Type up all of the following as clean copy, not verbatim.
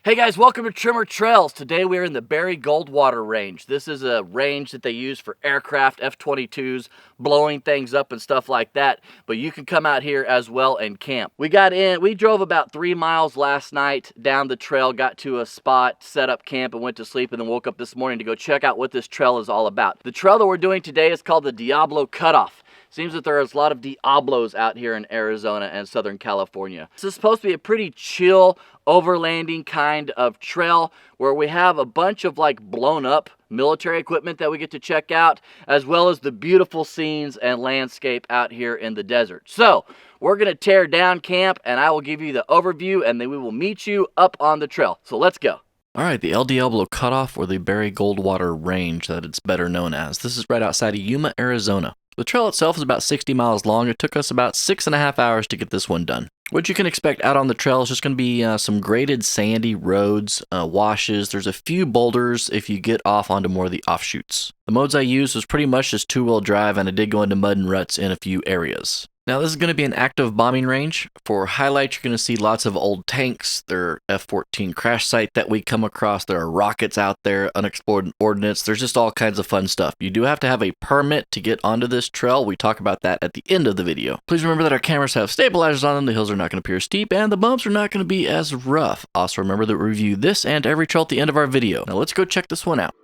Hey guys, welcome to Tremor Trails. Today we're in the Barry Goldwater Range. This is a range that they use for aircraft, F-22s, blowing things up and stuff like that. But you can come out here as well and camp. We drove about 3 miles last night down the trail, got to a spot, set up camp and went to sleep, and then woke up this morning to go check out what this trail is all about. The trail that we're doing today is called the Diablo Cutoff. Seems that there is a lot of Diablos out here in Arizona and Southern California. This is supposed to be a pretty chill, overlanding kind of trail where we have a bunch of like blown up military equipment that we get to check out, as well as the beautiful scenes and landscape out here in the desert. So we're gonna tear down camp and I will give you the overview and then we will meet you up on the trail. So let's go. All right, the El Diablo Cutoff, or the Barry Goldwater Range that it's better known as. This is right outside of Yuma, Arizona. The trail itself is about 60 miles long. It took us about 6.5 hours to get this one done. What you can expect out on the trail is just going to be some graded sandy roads, washes. There's a few boulders if you get off onto more of the offshoots. The modes I used was pretty much just two-wheel drive, and I did go into mud and ruts in a few areas. Now this is going to be an active bombing range. For highlights, you're going to see lots of old tanks. There are F14 Crashsite that we come across. There are rockets out there, unexploded ordnance. There's just all kinds of fun stuff. You do have to have a permit to get onto this trail. We talk about that at the end of the video. Please remember that our cameras have stabilizers on them. The hills are not going to appear steep and the bumps are not going to be as rough. Also remember that we review this and every trail at the end of our video. Now let's go check this one out.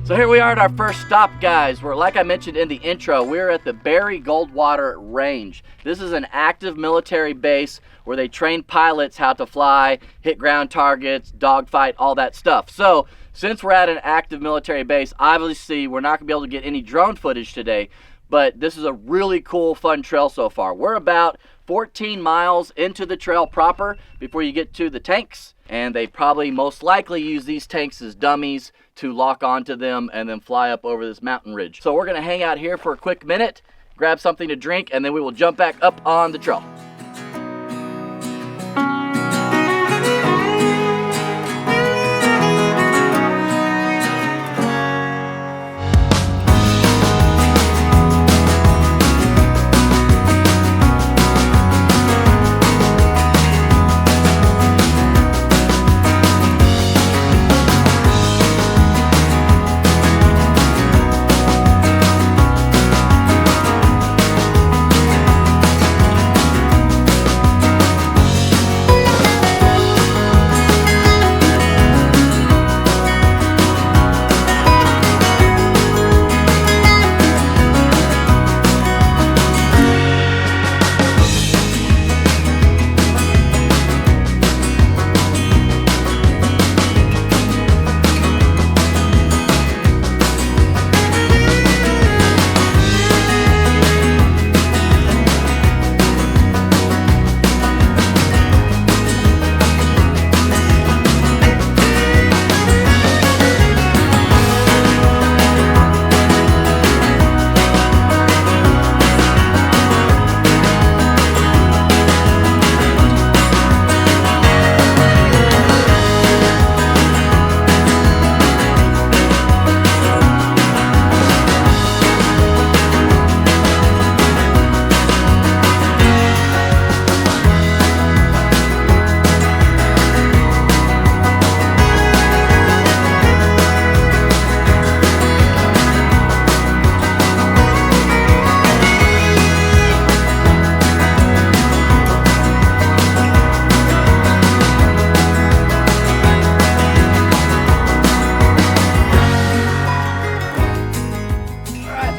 So here we are at our first stop, guys. We're, like I mentioned in the intro, we're at the Barry Goldwater Range. This is an active military base where they train pilots how to fly, hit ground targets, dogfight, all that stuff. So since we're at an active military base, obviously we're not gonna be able to get any drone footage today, but this is a really cool, fun trail so far. We're about 14 miles into the trail proper before you get to the tanks, and they probably most likely use these tanks as dummies to lock onto them and then fly up over this mountain ridge. So we're gonna hang out here for a quick minute, grab something to drink, and then we will jump back up on the trail.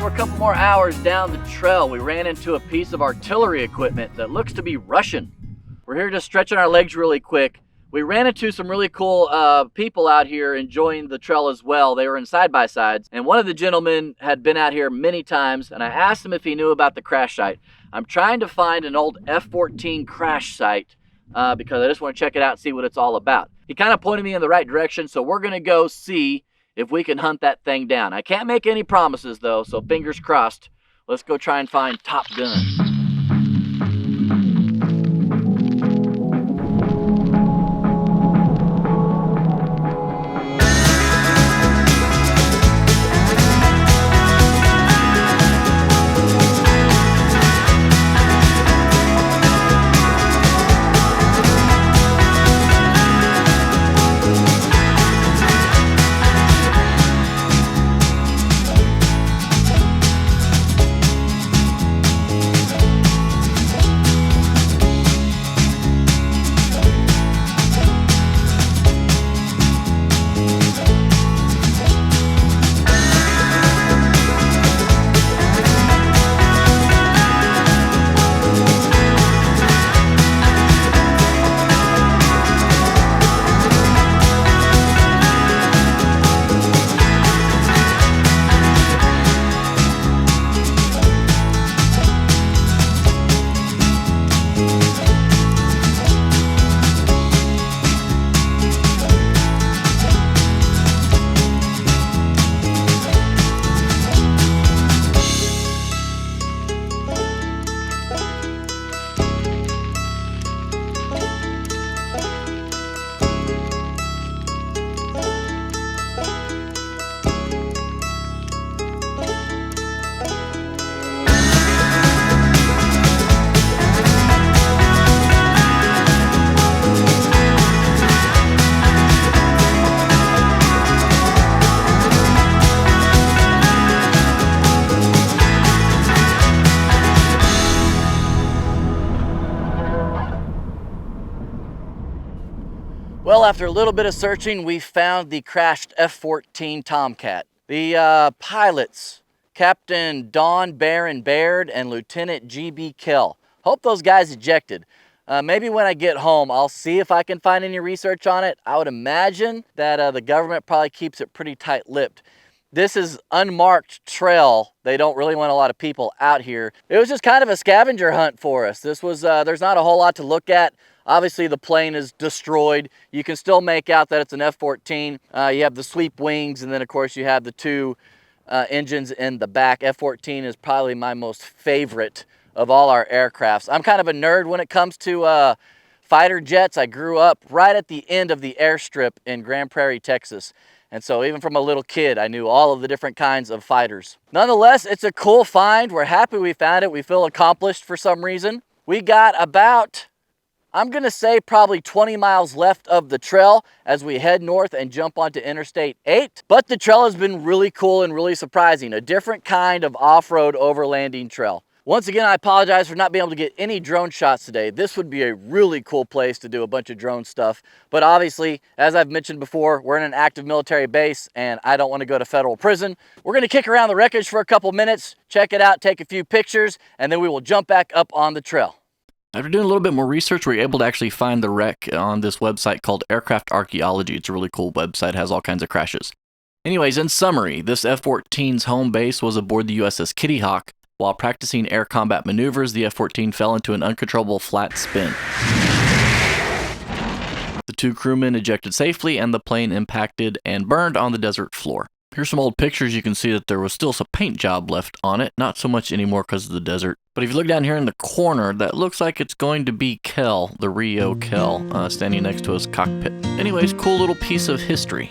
we're a couple more hours down the trail. We ran into a piece of artillery equipment that looks to be Russian. We're here just stretching our legs really quick. We ran into some really cool people out here enjoying the trail as well. They were in side-by-sides, and one of the gentlemen had been out here many times, and I asked him if he knew about the Crashsite. I'm trying to find an old F14 Crashsite because I just want to check it out and see what it's all about. He kind of pointed me in the right direction, so we're going to go see if we can hunt that thing down. I can't make any promises though, so fingers crossed. Let's go try and find Top Gun. Well, after a little bit of searching, we found the crashed F14 Tomcat. The pilots, Captain Don Baron Baird and Lieutenant G.B. Kell. Hope those guys ejected. Maybe when I get home, I'll see if I can find any research on it. I would imagine that the government probably keeps it pretty tight-lipped. This is unmarked trail. They don't really want a lot of people out here. It was just kind of a scavenger hunt for us. This was, there's not a whole lot to look at. Obviously the plane is destroyed. You can still make out that it's an F-14. You have the sweep wings, and then of course you have the two engines in the back. F-14 is probably my most favorite of all our aircrafts. I'm kind of a nerd when it comes to fighter jets. I grew up right at the end of the airstrip in Grand Prairie, Texas. And so even from a little kid, I knew all of the different kinds of fighters. Nonetheless, it's a cool find. We're happy we found it. We feel accomplished for some reason. We got about, I'm gonna say probably 20 miles left of the trail as we head north and jump onto Interstate 8. But the trail has been really cool and really surprising. A different kind of off-road overlanding trail. Once again, I apologize for not being able to get any drone shots today. This would be a really cool place to do a bunch of drone stuff. But obviously, as I've mentioned before, we're in an active military base and I don't want to go to federal prison. We're gonna kick around the wreckage for a couple minutes, check it out, take a few pictures, and then we will jump back up on the trail. After doing a little bit more research, we were able to actually find the wreck on this website called Aircraft Archaeology. It's a really cool website, has all kinds of crashes. Anyways, in summary, this F-14's home base was aboard the USS Kitty Hawk. While practicing air combat maneuvers, the F-14 fell into an uncontrollable flat spin. The two crewmen ejected safely, and the plane impacted and burned on the desert floor. Here's some old pictures. You can see that there was still some paint job left on it. Not so much anymore because of the desert. But if you look down here in the corner, that looks like it's going to be Kell, the Rio Kell, standing next to his cockpit. Anyways, cool little piece of history.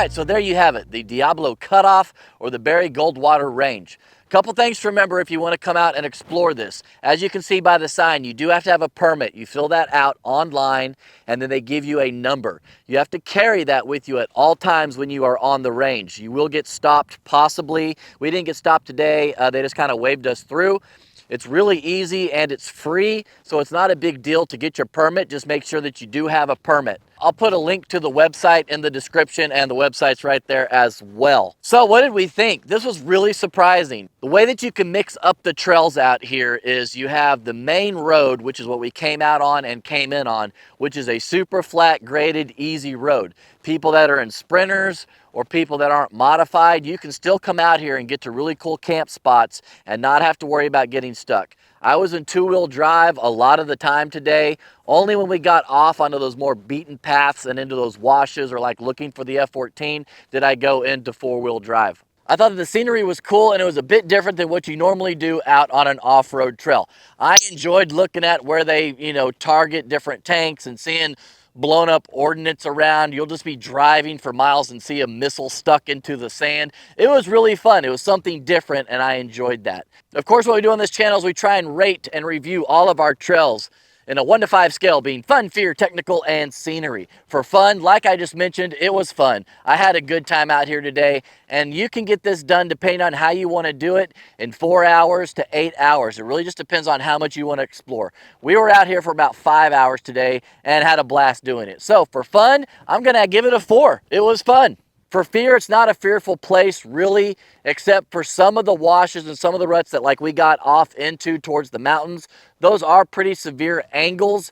right, so there you have it, the Diablo Cutoff or the Barry Goldwater Range. Couple things to remember if you want to come out and explore this. As you can see by the sign, you do have to have a permit. You fill that out online, and then they give you a number. You have to carry that with you at all times when you are on the range. You will get stopped, possibly. We didn't get stopped today. They just kind of waved us through. It's really easy and it's free, so it's not a big deal to get your permit. Just make sure that you do have a permit. I'll put a link to the website in the description, and the website's right there as well. So what did we think? This was really surprising. The way that you can mix up the trails out here is you have the main road, which is what we came out on and came in on, which is a super flat, graded, easy road. People that are in sprinters or people that aren't modified, you can still come out here and get to really cool camp spots and not have to worry about getting stuck. I was in two-wheel drive a lot of the time today. Only when we got off onto those more beaten paths and into those washes or like looking for the F14 did I go into four-wheel drive. I thought that the scenery was cool and it was a bit different than what you normally do out on an off-road trail. I enjoyed looking at where they, target different tanks and seeing blown up ordnance around. You'll just be driving for miles and see a missile stuck into the sand. It was really fun. It was something different and I enjoyed that. Of course, what we do on this channel is we try and rate and review all of our trails in a 1 to 5 scale, being fun, fear, technical, and scenery. For fun, like I just mentioned, it was fun. I had a good time out here today, and you can get this done depending on how you want to do it in 4 hours to 8 hours. It really just depends on how much you want to explore. We were out here for about 5 hours today and had a blast doing it. So for fun, I'm gonna give it a 4. It was fun. For fear, it's not a fearful place really, except for some of the washes and some of the ruts that like we got off into towards the mountains. Those are pretty severe angles.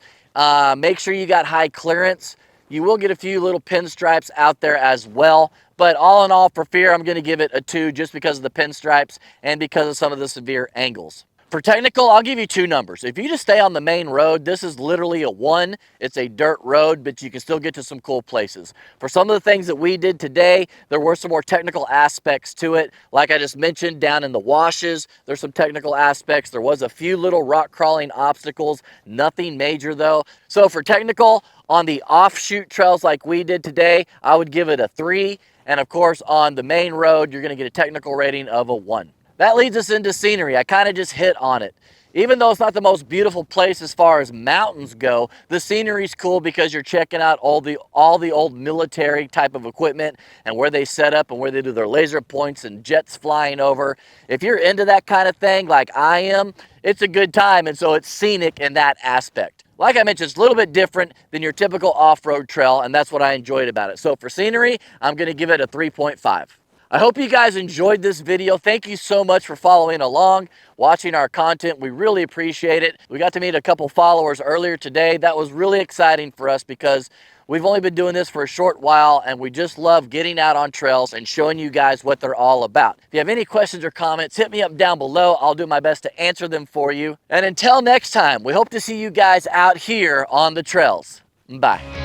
Make sure you got high clearance. You will get a few little pinstripes out there as well. But all in all, for fear, I'm going to give it a 2 just because of the pinstripes and because of some of the severe angles. For technical, I'll give you 2 numbers. If you just stay on the main road, this is literally a 1. It's a dirt road, but you can still get to some cool places. For some of the things that we did today, there were some more technical aspects to it. Like I just mentioned, down in the washes, there's some technical aspects. There was a few little rock crawling obstacles, nothing major though. So for technical, on the offshoot trails like we did today, I would give it a 3. And of course, on the main road, you're gonna get a technical rating of a 1. That leads us into scenery. I kind of just hit on it. Even though it's not the most beautiful place as far as mountains go, the scenery's cool because you're checking out all the old military type of equipment and where they set up and where they do their laser points and jets flying over. If you're into that kind of thing like I am, it's a good time, and so it's scenic in that aspect. Like I mentioned, it's a little bit different than your typical off-road trail, and that's what I enjoyed about it. So for scenery, I'm going to give it a 3.5. I hope you guys enjoyed this video. Thank you so much for following along, watching our content. We really appreciate it. We got to meet a couple followers earlier today. That was really exciting for us because we've only been doing this for a short while and we just love getting out on trails and showing you guys what they're all about. If you have any questions or comments, hit me up down below. I'll do my best to answer them for you. And until next time, we hope to see you guys out here on the trails. Bye.